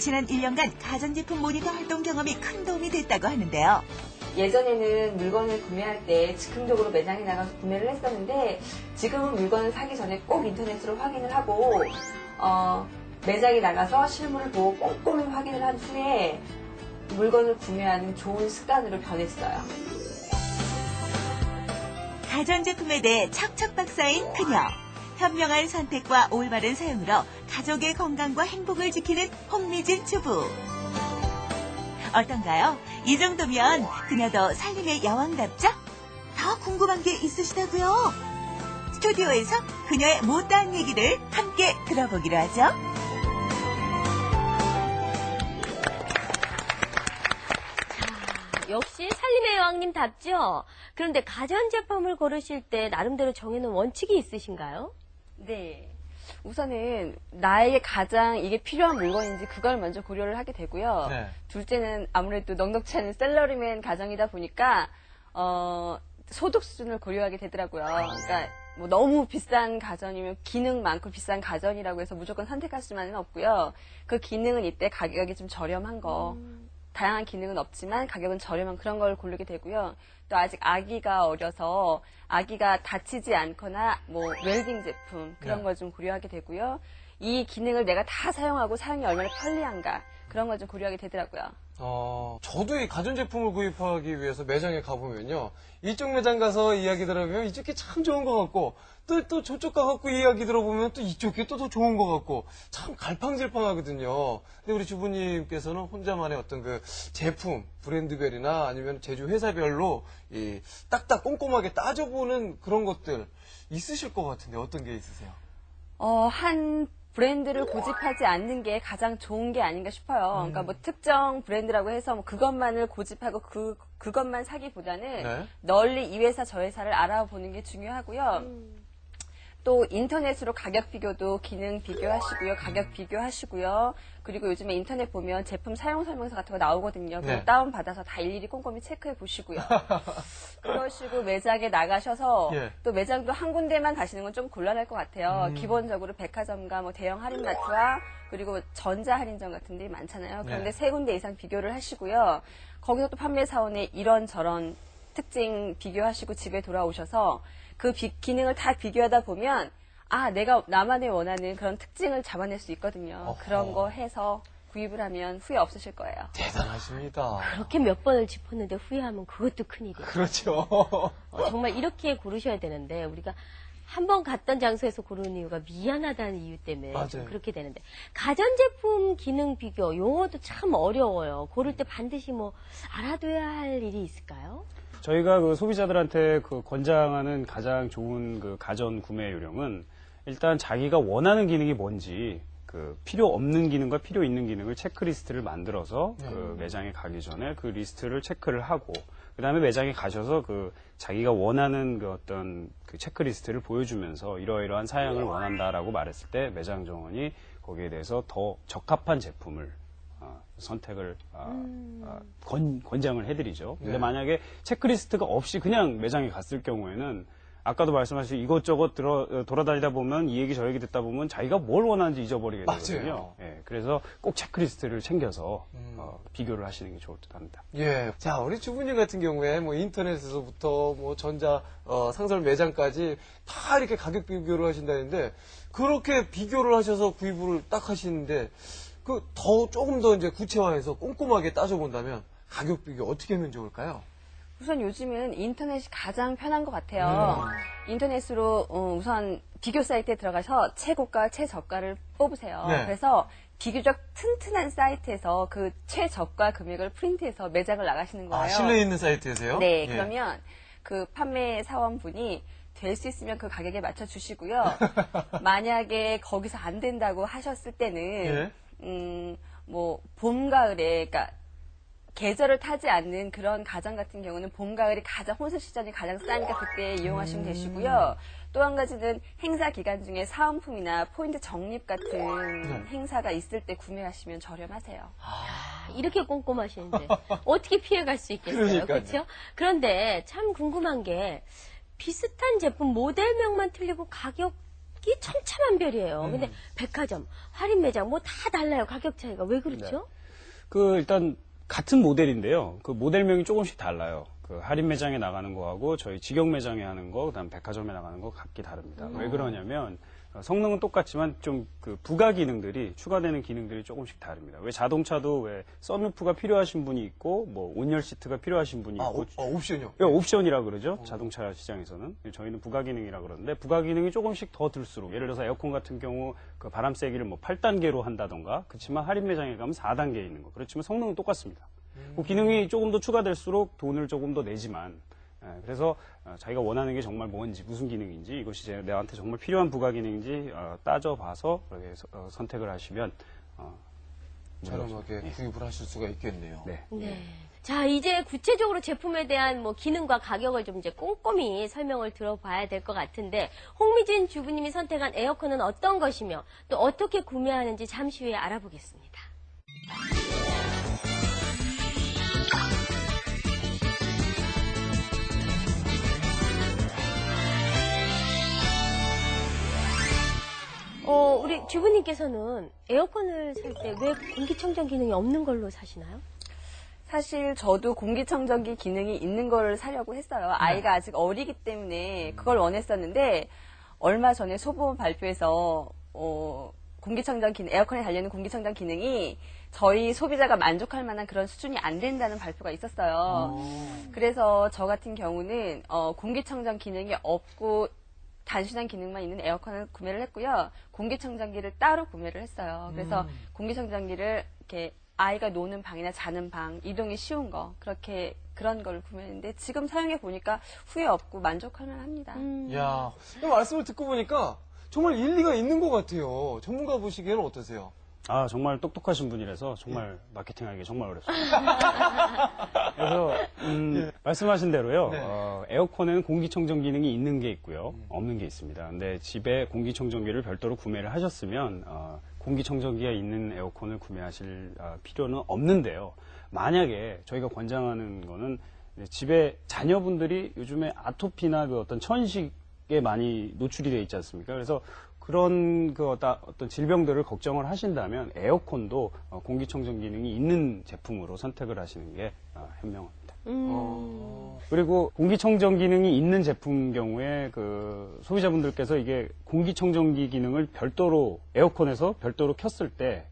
지난 1년간 가전제품 모니터 활동 경험이 큰 도움이 됐다고 하는데요. 예전에는 물건을 구매할 때 즉흥적으로 매장에 나가서 구매를 했었는데 지금은 물건을 사기 전에 꼭 인터넷으로 확인을 하고 매장에 나가서 실물을 보고 꼼꼼히 확인을 한 후에 물건을 구매하는 좋은 습관으로 변했어요. 가전제품에 대해 척척 박사인 그녀. 현명한 선택과 올바른 사용으로 가족의 건강과 행복을 지키는 홍미진 주부. 어떤가요? 이 정도면 그녀도 살림의 여왕답죠? 더 궁금한 게 있으시다고요? 스튜디오에서 그녀의 못다한 얘기를 함께 들어보기로 하죠. 역시 살림의 여왕님답죠? 그런데 가전제품을 고르실 때 나름대로 정해놓은 원칙이 있으신가요? 네. 우선은 나에게 가장 이게 필요한 물건인지 그걸 먼저 고려를 하게 되고요. 네. 둘째는 아무래도 넉넉치 않은 셀러리맨 가정이다 보니까 소득 수준을 고려하게 되더라고요. 그러니까 뭐 너무 비싼 가전이면 기능 많고 비싼 가전이라고 해서 무조건 선택할 수만은 없고요. 그 기능은 이때 가격이 좀 저렴한 거. 다양한 기능은 없지만 가격은 저렴한 그런 걸 고르게 되고요. 또 아직 아기가 어려서 아기가 다치지 않거나 뭐 웰빙 제품 그런 걸 좀 고려하게 되고요. 이 기능을 내가 다 사용하고 사용이 얼마나 편리한가 그런 걸 좀 고려하게 되더라고요. 저도 이 가전제품을 구입하기 위해서 매장에 가보면요. 이쪽 매장 가서 이야기 들어보면 이쪽 게 참 좋은 것 같고, 또 저쪽 가갖고 이야기 들어보면 또 이쪽 게 또 더 좋은 것 같고, 참 갈팡질팡하거든요. 근데 우리 주부님께서는 혼자만의 어떤 그 제품, 브랜드별이나 아니면 제조 회사별로 이 딱딱 꼼꼼하게 따져보는 그런 것들 있으실 것 같은데 어떤 게 있으세요? 한 브랜드를 고집하지 않는 게 가장 좋은 게 아닌가 싶어요. 그러니까 뭐 특정 브랜드라고 해서 뭐 그것만을 고집하고 그것만 사기보다는 네. 널리 이 회사 저 회사를 알아보는 게 중요하고요. 또 인터넷으로 가격 비교도 기능 비교하시고요. 가격 비교하시고요. 그리고 요즘에 인터넷 보면 제품 사용 설명서 같은 거 나오거든요. 그거 네. 다운받아서 다 일일이 꼼꼼히 체크해 보시고요. 그러시고 매장에 나가셔서 예. 또 매장도 한 군데만 가시는 건 좀 곤란할 것 같아요. 기본적으로 백화점과 뭐 대형 할인마트와 그리고 전자 할인점 같은 데 많잖아요. 그런데 네. 세 군데 이상 비교를 하시고요. 거기서 또 판매사원의 이런저런 특징 비교하시고 집에 돌아오셔서 그 기능을 다 비교하다 보면 내가 나만의 원하는 그런 특징을 잡아낼 수 있거든요. 어허. 그런 거 해서 구입을 하면 후회 없으실 거예요. 대단하십니다. 그렇게 몇 번을 짚었는데 후회하면 그것도 큰일이에요. 그렇죠. 정말 이렇게 고르셔야 되는데 우리가 한 번 갔던 장소에서 고르는 이유가 미안하다는 이유 때문에 좀 맞아요. 그렇게 되는데 가전제품 기능 비교 용어도 참 어려워요. 고를 때 반드시 뭐 알아둬야 할 일이 있을까요? 저희가 그 소비자들한테 그 권장하는 가장 좋은 그 가전 구매 요령은 일단 자기가 원하는 기능이 뭔지 그 필요 없는 기능과 필요 있는 기능을 체크리스트를 만들어서 그 매장에 가기 전에 그 리스트를 체크를 하고 그다음에 매장에 가셔서 그 자기가 원하는 그 어떤 그 체크리스트를 보여주면서 이러이러한 사양을 원한다라고 말했을 때 매장 정원이 거기에 대해서 더 적합한 제품을 선택을 권장을 해드리죠. 근데 네. 만약에 체크리스트가 없이 그냥 매장에 갔을 경우에는 아까도 말씀하신 이것저것 돌아다니다 보면 이 얘기 저 얘기 듣다 보면 자기가 뭘 원하는지 잊어버리게 되거든요. 맞아요. 예, 그래서 꼭 체크리스트를 챙겨서 비교를 하시는 게 좋을 듯 합니다. 예. 자, 우리 주부님 같은 경우에 뭐 인터넷에서부터 뭐 전자 상설 매장까지 다 이렇게 가격 비교를 하신다는데 그렇게 비교를 하셔서 구입을 딱 하시는데 조금 더 이제 구체화해서 꼼꼼하게 따져본다면 가격 비교 어떻게 하면 좋을까요? 우선 요즘은 인터넷이 가장 편한 것 같아요. 인터넷으로 우선 비교 사이트에 들어가서 최고가, 최저가를 뽑으세요. 네. 그래서 비교적 튼튼한 사이트에서 그 최저가 금액을 프린트해서 매장을 나가시는 거예요. 신뢰 있는 사이트에서요? 네, 예. 그러면 그 판매 사원분이 될 수 있으면 그 가격에 맞춰 주시고요. 만약에 거기서 안 된다고 하셨을 때는 뭐 봄, 가을에 그러니까 계절을 타지 않는 그런 가전 같은 경우는 봄, 가을이 가장 혼수 시즌이 가장 싸니까 그때 이용하시면 되시고요. 또 한 가지는 행사 기간 중에 사은품이나 포인트 적립 같은 행사가 있을 때 구매하시면 저렴하세요. 이렇게 꼼꼼하시는데 어떻게 피해갈 수 있겠어요? 그러니까요. 그렇죠? 그런데 참 궁금한 게 비슷한 제품 모델명만 틀리고 가격 이게 천차만별이에요. 근데 백화점, 할인 매장 뭐 다 달라요. 가격 차이가. 왜 그렇죠? 일단 같은 모델인데요. 그 모델명이 조금씩 달라요. 그 할인 매장에 나가는 거하고 저희 직영 매장에 하는 거, 그다음 백화점에 나가는 거 각기 다릅니다. 왜 그러냐면 성능은 똑같지만 좀 그 부가 기능들이 추가되는 기능들이 조금씩 다릅니다. 왜 자동차도 왜 썬루프가 필요하신 분이 있고 뭐 온열 시트가 필요하신 분이 있고 옵션이요? 예, 옵션이라 그러죠. 자동차 시장에서는. 저희는 부가 기능이라 그러는데 부가 기능이 조금씩 더 들수록 예를 들어서 에어컨 같은 경우 그 바람 세기를 뭐 8단계로 한다던가 그렇지만 할인 매장에 가면 4단계에 있는 거. 그렇지만 성능은 똑같습니다. 그 기능이 조금 더 추가될수록 돈을 조금 더 내지만 그래서 자기가 원하는 게 정말 뭔지 무슨 기능인지 이것이 내한테 정말 필요한 부가 기능인지 따져봐서 그렇게 선택을 하시면 저렴하게 구입을 하실 수가 있겠네요. 네. 네. 자, 이제 구체적으로 제품에 대한 뭐 기능과 가격을 좀 이제 꼼꼼히 설명을 들어봐야 될 것 같은데, 홍미진 주부님이 선택한 에어컨은 어떤 것이며 또 어떻게 구매하는지 잠시 후에 알아보겠습니다. 우리 주부님께서는 에어컨을 살 때 왜 공기청정 기능이 없는 걸로 사시나요? 사실 저도 공기청정기 기능이 있는 걸 사려고 했어요. 아이가 아직 어리기 때문에 그걸 원했었는데 얼마 전에 소보험 발표에서 공기청정 기능, 에어컨에 달려있는 공기청정 기능이 저희 소비자가 만족할 만한 그런 수준이 안 된다는 발표가 있었어요. 그래서 저 같은 경우는 공기청정 기능이 없고 단순한 기능만 있는 에어컨을 구매를 했고요. 공기청정기를 따로 구매를 했어요. 그래서 공기청정기를 이렇게 아이가 노는 방이나 자는 방, 이동이 쉬운 거, 그런 걸 구매했는데 지금 사용해 보니까 후회 없고 만족할 만합니다. 야, 말씀을 듣고 보니까 정말 일리가 있는 것 같아요. 전문가 보시기에는 어떠세요? 정말 똑똑하신 분이라서 정말 마케팅하기 정말 어렵습니다. 그래서 말씀하신 대로요. 네. 에어컨에는 공기청정 기능이 있는 게 있고요. 없는 게 있습니다. 근데 집에 공기청정기를 별도로 구매를 하셨으면 공기청정기가 있는 에어컨을 구매하실 필요는 없는데요. 만약에 저희가 권장하는 거는 집에 자녀분들이 요즘에 아토피나 그 어떤 천식에 많이 노출이 되어 있지 않습니까? 그래서 그런 어떤 질병들을 걱정을 하신다면 에어컨도 공기청정 기능이 있는 제품으로 선택을 하시는 게 현명합니다. 그리고 공기청정 기능이 있는 제품 경우에 그 소비자분들께서 이게 공기청정기 기능을 별도로 에어컨에서 별도로 켰을 때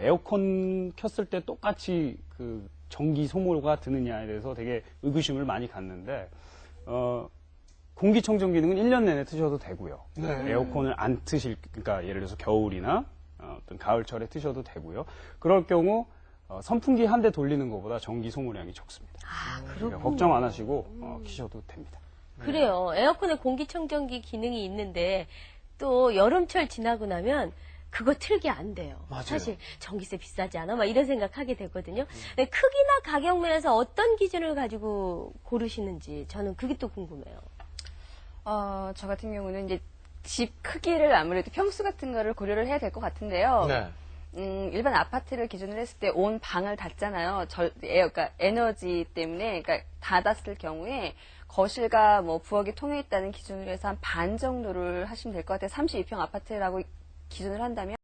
에어컨 켰을 때 똑같이 그 전기 소모가 드느냐에 대해서 되게 의구심을 많이 갖는데 공기청정 기능은 1년 내내 트셔도 되고요. 네. 에어컨을 안 그러니까 예를 들어서 겨울이나 어떤 가을철에 트셔도 되고요. 그럴 경우 선풍기 한 대 돌리는 것보다 전기 소모량이 적습니다. 그러니까 걱정 안 하시고 키셔도 됩니다. 그래요. 에어컨에 공기청정기 기능이 있는데 또 여름철 지나고 나면 그거 틀게 안 돼요. 맞아요. 사실 전기세 비싸지 않아? 막 이런 생각하게 되거든요. 근데 크기나 가격 면에서 어떤 기준을 가지고 고르시는지 저는 그게 또 궁금해요. 저 같은 경우는 이제 집 크기를 아무래도 평수 같은 거를 고려를 해야 될 것 같은데요. 네. 일반 아파트를 기준으로 했을 때 온 방을 닫잖아요. 그러니까 에너지 때문에, 그러니까 닫았을 경우에 거실과 뭐 부엌이 통해 있다는 기준으로 해서 한 반 정도를 하시면 될 것 같아요. 32평 아파트라고 기준을 한다면.